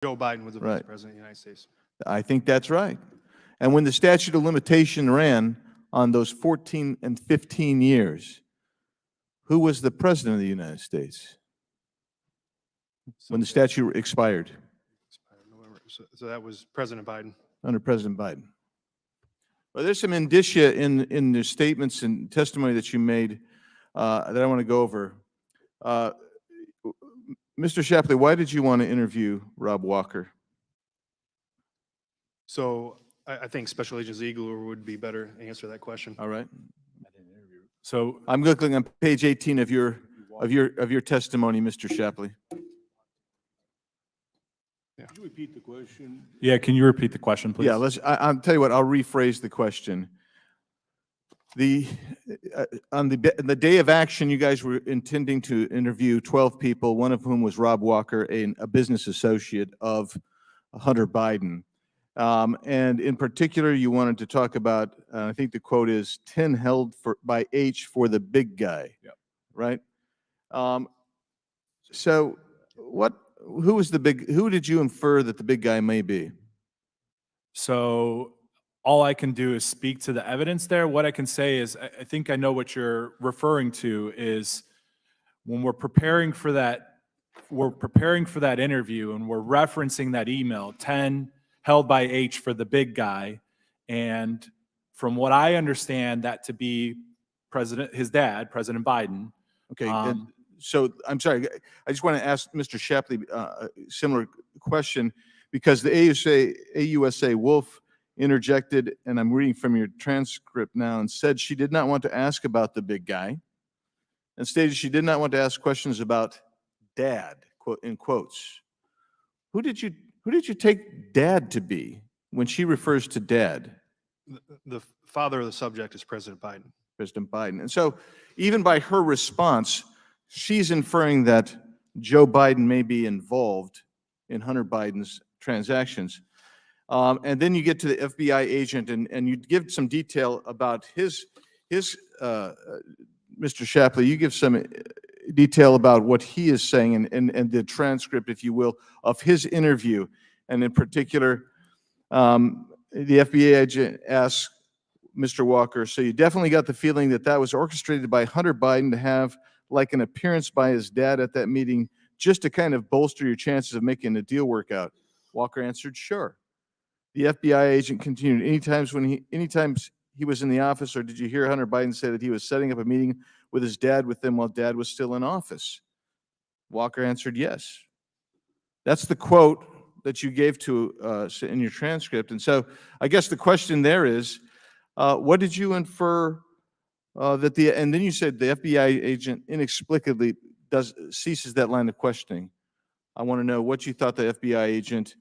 Joe Biden was the Right. Vice President of the United States. I think that's right. And when the statute of limitation ran on those 14 and 15 years, who was the President of the United States when the statute expired? November. So that was President Biden. Under President Biden. Well, there's some indicia in the statements and testimony that you made that I want to go over. Mr. Shapley, why did you want to interview Rob Walker? So I think Special Agent Ziegler would be better to answer that question. All right. So I'm looking on page 18 of your testimony, Mr. Shapley. Could you repeat the question? yeah, can you repeat the question, please? Yeah, I'll tell you what, I'll rephrase the question. On the day of action, you guys were intending to interview 12 people, one of whom was Rob Walker, a business associate of Hunter Biden. And in particular, you wanted to talk about, I think the quote is 10 held by H for the big guy. Yep. Right? So who did you infer that the big guy may be? So all I can do is speak to the evidence there. What I can say is, I think I know what you're referring to is when we're preparing for that interview and we're referencing that email, 10 held by H for the big guy. And from what I understand that to be his dad, President Biden. Okay. So I'm sorry, I just want to ask Mr. Shapley a similar question because the AUSA Wolf interjected, and I'm reading from your transcript now, and said she did not want to ask about the big guy and stated she did not want to ask questions about dad, in quotes. Who did you take dad to be when she refers to dad? The father of the subject is President Biden. President Biden. And so even by her response, she's inferring that Joe Biden may be involved in Hunter Biden's transactions. And then you get to the FBI agent and you give some detail about Mr. Shapley, you give some detail about what he is saying and the transcript, if you will, of his interview. And in particular, the FBI agent asks Mr. Walker, so you definitely got the feeling that was orchestrated by Hunter Biden to have like an appearance by his dad at that meeting just to kind of bolster your chances of making the deal work out? Walker answered, sure. The FBI agent continued, anytime he was in the office, or did you hear Hunter Biden say that he was setting up a meeting with his dad with them while dad was still in office? Walker answered, yes. That's the quote that you gave to in your transcript. And so I guess the question there is, what did you infer and then you said the FBI agent inexplicably ceases that line of questioning. I want to know what you thought the FBI agent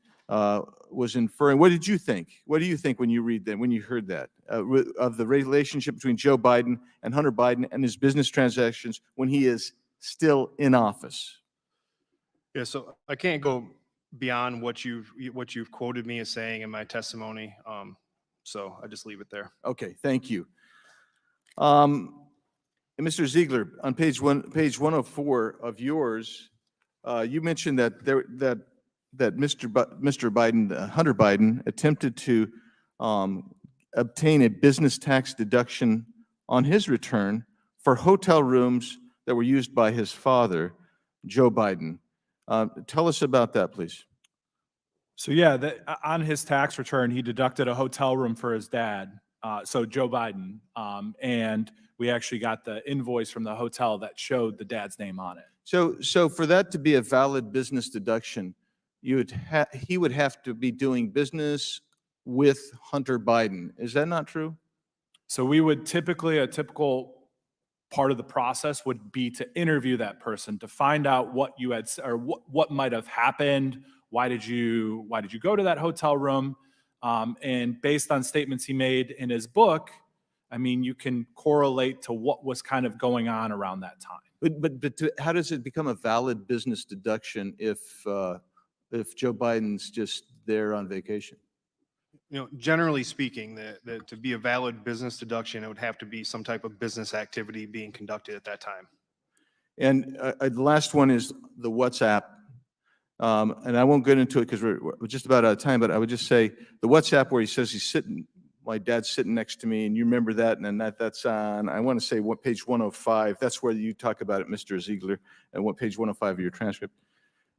was inferring. What did you think? What do you think when you heard that, of the relationship between Joe Biden and Hunter Biden and his business transactions when he is still in office? Yeah, so I can't go beyond what you've quoted me as saying in my testimony. So I just leave it there. Okay, thank you. And Mr. Ziegler, on page 104 of yours, you mentioned that Mr. Biden, Hunter Biden, attempted to obtain a business tax deduction on his return for hotel rooms that were used by his father, Joe Biden. Tell us about that, please. So yeah, on his tax return, he deducted a hotel room for his dad, so Joe Biden, and we actually got the invoice from the hotel that showed the dad's name on it. So for that to be a valid business deduction, he would have to be doing business with Hunter Biden. Is that not true? So we would a typical part of the process would be to interview that person to find out what you had or what might have happened. Why did you go to that hotel room? And based on statements he made in his book, I mean, you can correlate to what was kind of going on around that time. But how does it become a valid business deduction if Joe Biden's just there on vacation? Generally speaking, that to be a valid business deduction, it would have to be some type of business activity being conducted at that time. And the last one is the WhatsApp. And I won't get into it because we're just about out of time, but I would just say the WhatsApp where he says he's sitting, my dad's sitting next to me, and you remember that, and then that's on, I want to say what page 105. That's where you talk about it, Mr. Ziegler, and what page 105 of your transcript.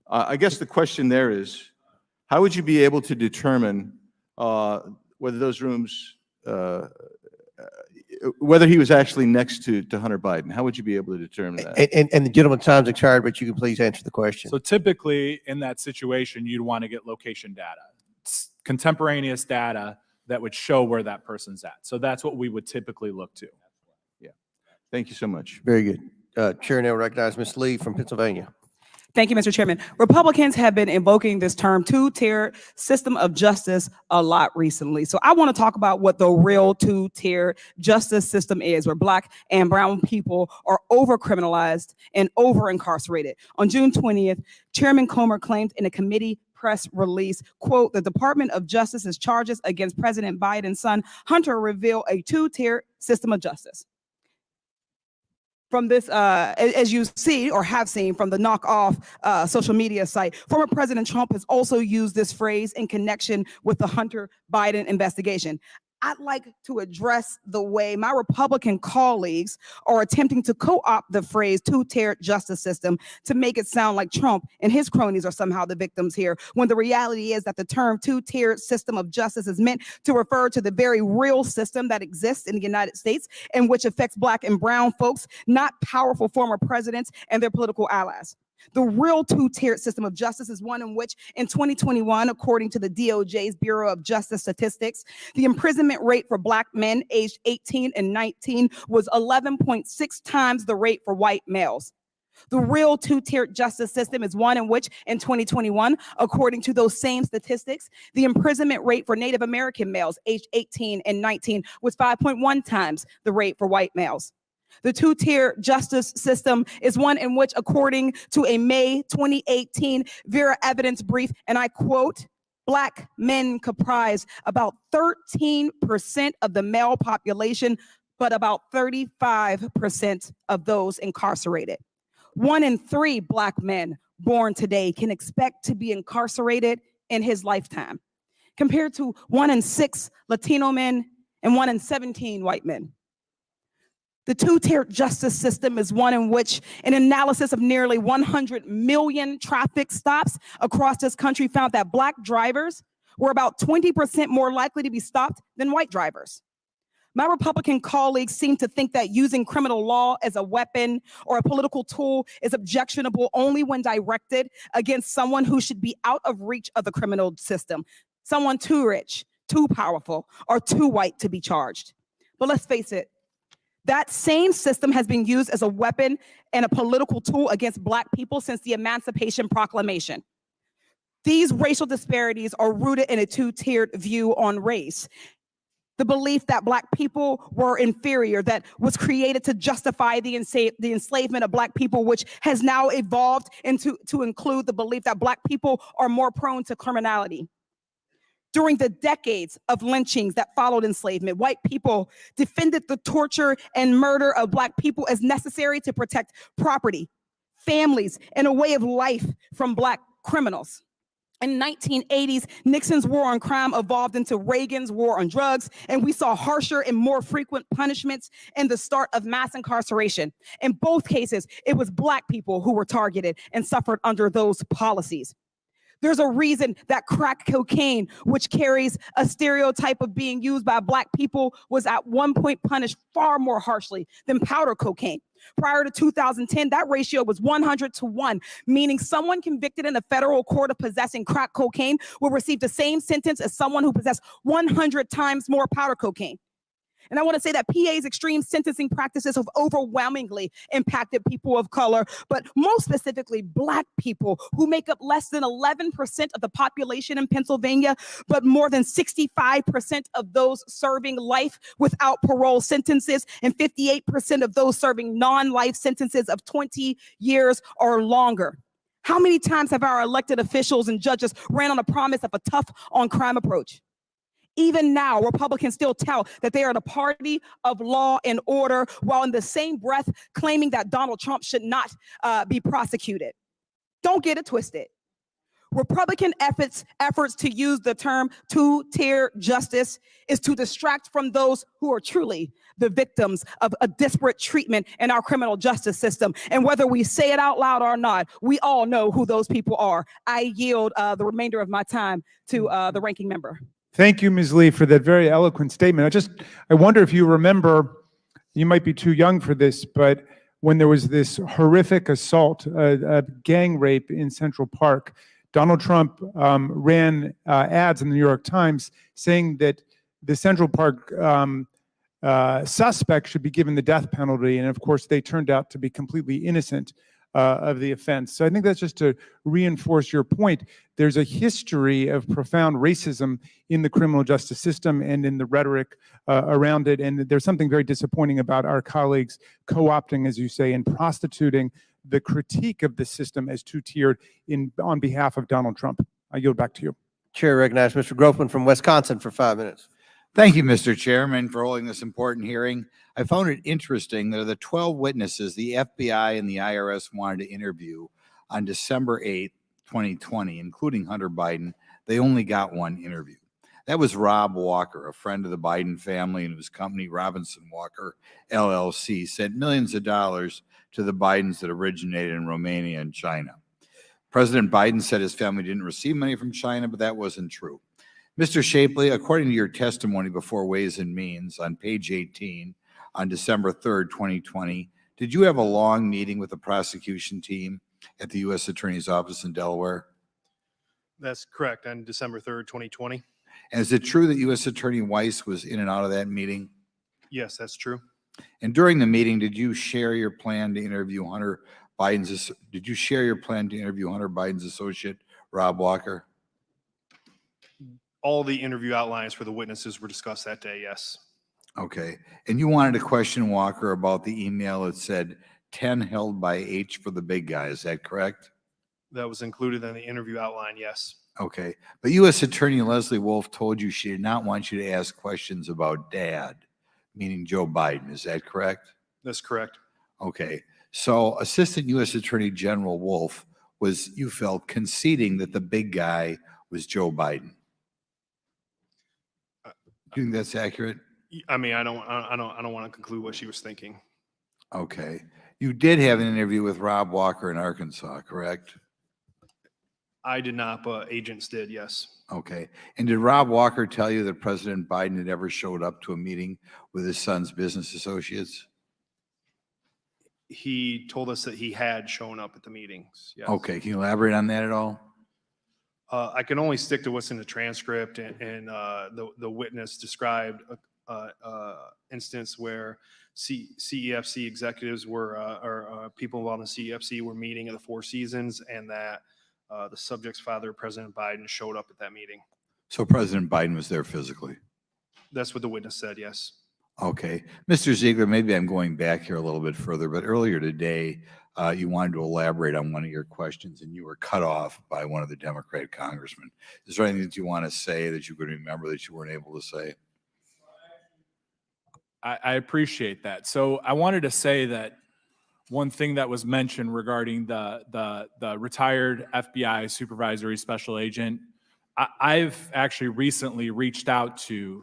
I guess the question there is, how would you be able to determine whether those rooms, whether he was actually next to Hunter Biden? How would you be able to determine that? And the gentleman's time's expired, but you can please answer the question. So typically in that situation, you'd want to get location data, contemporaneous data that would show where that person's at. So that's what we would typically look to. Yeah. Thank you so much. Very good. Chair now recognizes Ms. Lee from Pennsylvania. Thank you, Mr. Chairman. Republicans have been invoking this term two-tier system of justice a lot recently. So I want to talk about what the real two-tier justice system is, where Black and brown people are over-criminalized and over-incarcerated. On June 20th, Chairman Comer claimed in a committee press release, quote, the Department of Justice's charges against President Biden's son, Hunter, reveal a two-tier system of justice. From this, as you see or have seen from the knockoff social media site, former President Trump has also used this phrase in connection with the Hunter Biden investigation. I'd like to address the way my Republican colleagues are attempting to co-opt the phrase two-tier justice system to make it sound like Trump and his cronies are somehow the victims here, when the reality is that the term two-tier system of justice is meant to refer to the very real system that exists in the United States and which affects Black and brown folks, not powerful former presidents and their political allies. The real two-tiered system of justice is one in which, in 2021, according to the DOJ's Bureau of Justice Statistics, the imprisonment rate for Black men aged 18 and 19 was 11.6 times the rate for white males. The real two-tiered justice system is one in which, in 2021, according to those same statistics, the imprisonment rate for Native American males aged 18 and 19 was 5.1 times the rate for white males. The two-tier justice system is one in which, according to a May 2018 Vera evidence brief, and I quote, Black men comprise about 13% of the male population, but about 35% of those incarcerated. 1 in 3 Black men born today can expect to be incarcerated in his lifetime, compared to 1 in 6 Latino men and 1 in 17 white men. The two-tier justice system is one in which an analysis of nearly 100 million traffic stops across this country found that Black drivers were about 20% more likely to be stopped than white drivers. My Republican colleagues seem to think that using criminal law as a weapon or a political tool is objectionable only when directed against someone who should be out of reach of the criminal system, someone too rich, too powerful, or too white to be charged. But let's face it, that same system has been used as a weapon and a political tool against Black people since the Emancipation Proclamation. These racial disparities are rooted in a two-tiered view on race. The belief that Black people were inferior, that was created to justify the enslavement of Black people, which has now evolved to include the belief that Black people are more prone to criminality. During the decades of lynchings that followed enslavement, white people defended the torture and murder of Black people as necessary to protect property, families, and a way of life from Black criminals. In 1980s, Nixon's war on crime evolved into Reagan's war on drugs, and we saw harsher and more frequent punishments and the start of mass incarceration. In both cases, it was Black people who were targeted and suffered under those policies. There's a reason that crack cocaine, which carries a stereotype of being used by Black people, was at one point punished far more harshly than powder cocaine. Prior to 2010, that ratio was 100-1, meaning someone convicted in a federal court of possessing crack cocaine will receive the same sentence as someone who possessed 100 times more powder cocaine. And I want to say that PA's extreme sentencing practices have overwhelmingly impacted people of color, but most specifically Black people, who make up less than 11% of the population in Pennsylvania, but more than 65% of those serving life without parole sentences and 58% of those serving non-life sentences of 20 years or longer. How many times have our elected officials and judges ran on a promise of a tough on crime approach? Even now, Republicans still tell that they are the party of law and order, while in the same breath claiming that Donald Trump should not be prosecuted. Don't get it twisted. Republican efforts to use the term two-tier justice is to distract from those who are truly the victims of a disparate treatment in our criminal justice system. And whether we say it out loud or not, we all know who those people are. I yield the remainder of my time to the ranking member. Thank you, Ms. Lee, for that very eloquent statement. I wonder if you remember, you might be too young for this, but when there was this horrific assault, a gang rape in Central Park, Donald Trump ran ads in the New York Times saying that the Central Park suspect should be given the death penalty. And of course, they turned out to be completely innocent of the offense. So I think that's just to reinforce your point. There's a history of profound racism in the criminal justice system and in the rhetoric around it. And there's something very disappointing about our colleagues co-opting, as you say, and prostituting the critique of the system as two-tiered on behalf of Donald Trump. I yield back to you. Chair recognizes Mr. Groffman from Wisconsin for 5 minutes. Thank you, Mr. Chairman, for holding this important hearing. I found it interesting that of the 12 witnesses the FBI and the IRS wanted to interview on December 8th, 2020, including Hunter Biden, they only got one interview. That was Rob Walker, a friend of the Biden family and whose company, Robinson Walker, LLC, sent millions of dollars to the Bidens that originated in Romania and China. President Biden said his family didn't receive money from China, but that wasn't true. Mr. Shapley, according to your testimony before Ways and Means on page 18 on December 3rd, 2020, did you have a long meeting with the prosecution team at the U.S. Attorney's Office in Delaware? That's correct, on December 3rd, 2020. And is it true that U.S. Attorney Weiss was in and out of that meeting? Yes, that's true. And during the meeting, did you share your plan to interview Hunter Biden's associate, Rob Walker? All the interview outlines for the witnesses were discussed that day, yes. Okay. And you wanted to question Walker about the email that said 10 held by H for the big guy. Is that correct? That was included in the interview outline, yes. Okay. But U.S. Attorney Leslie Wolf told you she did not want you to ask questions about Dad, meaning Joe Biden. Is that correct? That's correct. Okay. So Assistant U.S. Attorney General Wolf was, you felt, conceding that the big guy was Joe Biden. Do you think that's accurate? I mean, I don't want to conclude what she was thinking. Okay. You did have an interview with Rob Walker in Arkansas, correct? I did not, but agents did, yes. Okay. And did Rob Walker tell you that President Biden had ever showed up to a meeting with his son's business associates? He told us that he had shown up at the meetings, yes. Okay. Can you elaborate on that at all? I can only stick to what's in the transcript, and the witness described instance where CEFC executives were, or people involved in CEFC were meeting at the Four Seasons, and that the subject's father, President Biden, showed up at that meeting. So President Biden was there physically? That's what the witness said, yes. Okay. Mr. Ziegler, maybe I'm going back here a little bit further, but earlier today, you wanted to elaborate on one of your questions and you were cut off by one of the Democratic congressmen. Is there anything that you want to say that you could remember that you weren't able to say? I appreciate that. So I wanted to say that one thing that was mentioned regarding the retired FBI supervisory special agent, I've actually recently reached out to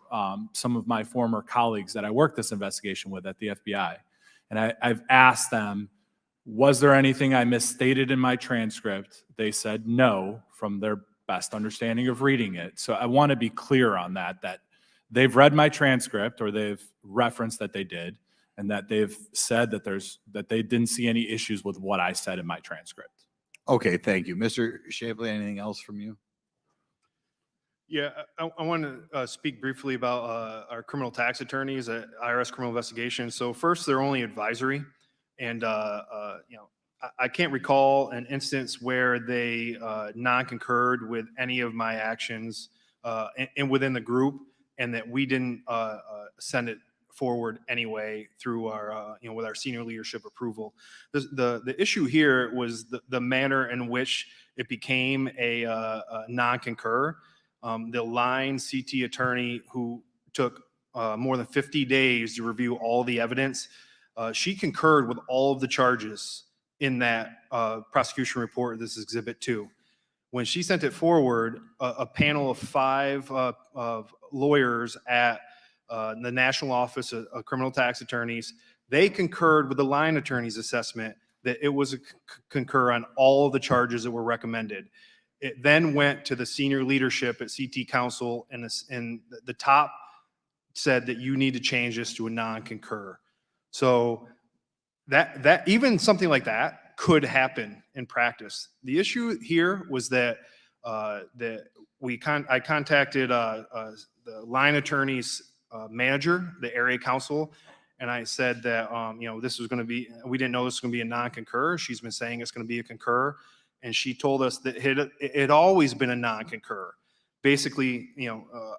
some of my former colleagues that I worked this investigation with at the FBI. And I've asked them, was there anything I misstated in my transcript? They said no, from their best understanding of reading it. So I want to be clear on that they've read my transcript, or they've referenced that they did, and that they've said that they didn't see any issues with what I said in my transcript. Okay, thank you. Mr. Shapley, anything else from you? Yeah, I want to speak briefly about our criminal tax attorneys at IRS Criminal Investigation. So first, they're only advisory, and I can't recall an instance where they non-concurred with any of my actions and within the group, and that we didn't send it forward anyway through our with our senior leadership approval. The issue here was the manner in which it became a non-concur. The line CT attorney, who took more than 50 days to review all the evidence, she concurred with all of the charges in that prosecution report. This is Exhibit 2. When she sent it forward, a panel of 5 of lawyers at the National Office of Criminal Tax Attorneys, they concurred with the line attorney's assessment that it was a concur on all of the charges that were recommended. It then went to the senior leadership at CT Council, and the top said that you need to change this to a non-concur. So that even something like that could happen in practice. The issue here was that I contacted the line attorney's manager, the area council, and I said that this was going to be, we didn't know this was going to be a non-concur. She's been saying it's going to be a concur, and she told us that it had always been a non-concur, basically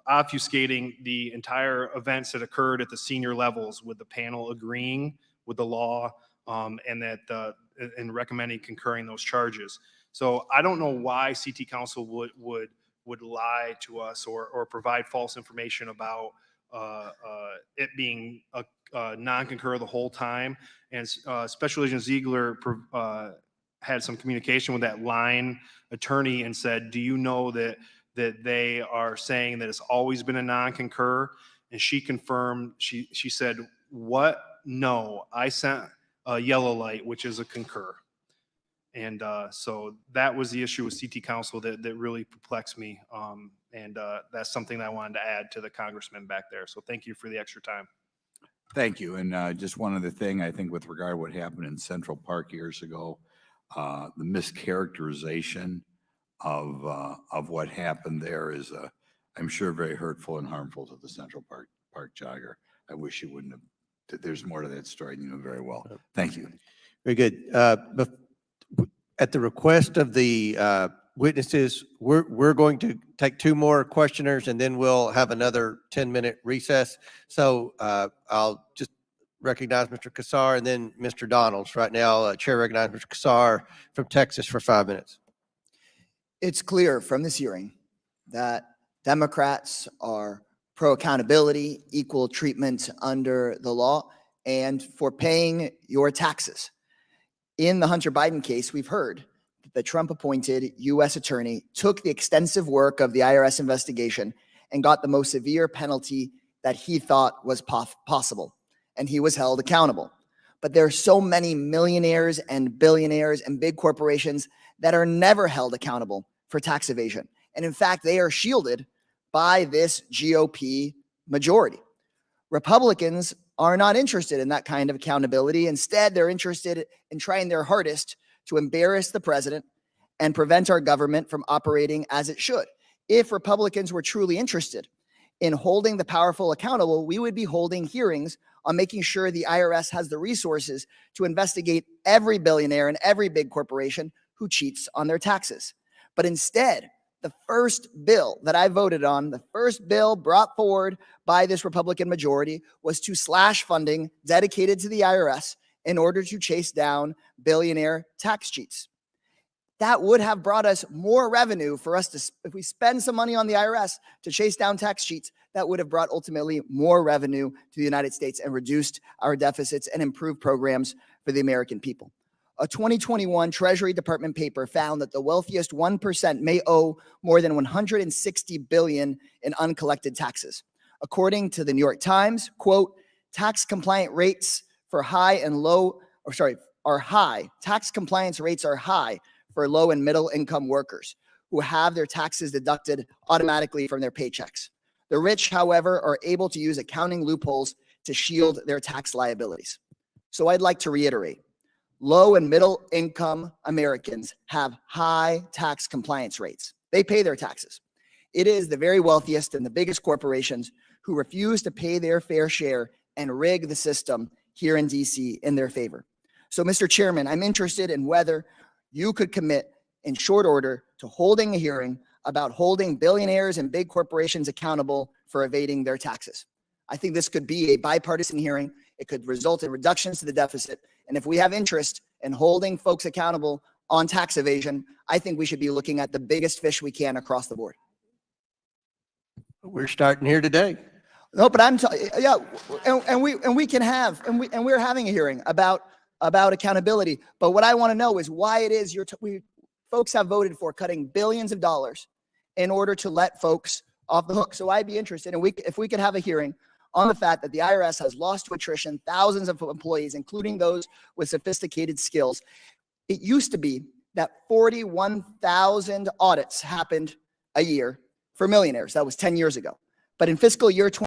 obfuscating the entire events that occurred at the senior levels, with the panel agreeing with the law and recommending concurring those charges. So I don't know why CT Council would lie to us or provide false information about it being a non-concur the whole time. And Special Agent Ziegler had some communication with that line attorney and said, do you know that they are saying that it's always been a non-concur? And she confirmed, she said, what? No, I sent a yellow light, which is a concur. And so that was the issue with CT Council that really perplexed me. And that's something that I wanted to add to the congressman back there. So thank you for the extra time. Thank you. And just one other thing, I think with regard to what happened in Central Park years ago, the mischaracterization of what happened there is, I'm sure, very hurtful and harmful to the Central Park jogger. I wish you wouldn't have. There's more to that story, and you know very well. Thank you. Very good. At the request of the witnesses, we're going to take 2 more questioners, and then we'll have another 10-minute recess. So I'll just recognize Mr. Kassar and then Mr. Donalds. Right now, Chair recognizes Mr. Kassar from Texas for 5 minutes. It's clear from this hearing that Democrats are pro-accountability, equal treatment under the law, and for paying your taxes. In the Hunter Biden case, we've heard that the Trump-appointed U.S. attorney took the extensive work of the IRS investigation and got the most severe penalty that he thought was possible, and he was held accountable. But there are so many millionaires and billionaires and big corporations that are never held accountable for tax evasion. And in fact, they are shielded by this GOP majority. Republicans are not interested in that kind of accountability. Instead, they're interested in trying their hardest to embarrass the president and prevent our government from operating as it should. If Republicans were truly interested in holding the powerful accountable, we would be holding hearings on making sure the IRS has the resources to investigate every billionaire and every big corporation who cheats on their taxes. But instead, the first bill that I voted on, the first bill brought forward by this Republican majority, was to slash funding dedicated to the IRS in order to chase down billionaire tax cheats. That would have brought us more revenue for us to, if we spend some money on the IRS to chase down tax cheats, that would have brought ultimately more revenue to the United States and reduced our deficits and improved programs for the American people. A 2021 Treasury Department paper found that the wealthiest 1% may owe more than $160 billion in uncollected taxes. According to the New York Times, quote, tax compliant rates for high and low, are high. Tax compliance rates are high for low and middle income workers who have their taxes deducted automatically from their paychecks. The rich, however, are able to use accounting loopholes to shield their tax liabilities. So I'd like to reiterate, low and middle income Americans have high tax compliance rates. They pay their taxes. It is the very wealthiest and the biggest corporations who refuse to pay their fair share and rig the system here in DC in their favor. So, Mr. Chairman, I'm interested in whether you could commit in short order to holding a hearing about holding billionaires and big corporations accountable for evading their taxes. I think this could be a bipartisan hearing. It could result in reductions to the deficit. And if we have interest in holding folks accountable on tax evasion, I think we should be looking at the biggest fish we can across the board. We're starting here today. No, but we're having a hearing about accountability. But what I want to know is why it is folks have voted for cutting billions of dollars in order to let folks off the hook. So I'd be interested, and if we could have a hearing on the fact that the IRS has lost to attrition thousands of employees, including those with sophisticated skills. It used to be that 41,000 audits happened a year for millionaires. That was 10 years ago. But in fiscal year 20,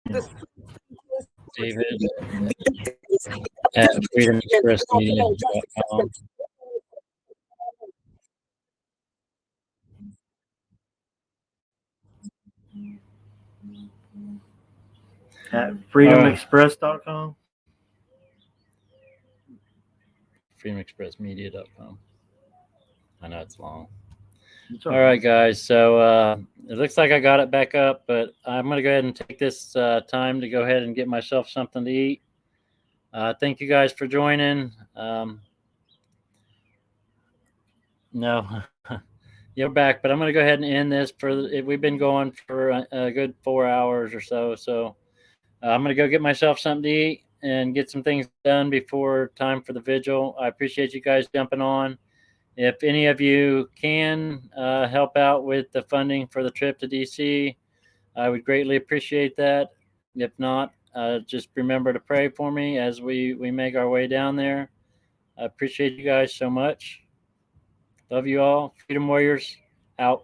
David at freedomexpressmedia.com. At freedomexpress.com. freedomexpressmedia.com. I know it's long. It's All right, guys. So it looks like I got it back up, but I'm going to go ahead and take this time to go ahead and get myself something to eat. Thank you guys for joining. No, you're back, but I'm going to go ahead and end this. We've been going for a good 4 hours or so. So I'm going to go get myself something to eat and get some things done before time for the vigil. I appreciate you guys jumping on. If any of you can help out with the funding for the trip to DC, I would greatly appreciate that. If not, just remember to pray for me as we make our way down there. I appreciate you guys so much. Love you all. Freedom Warriors out.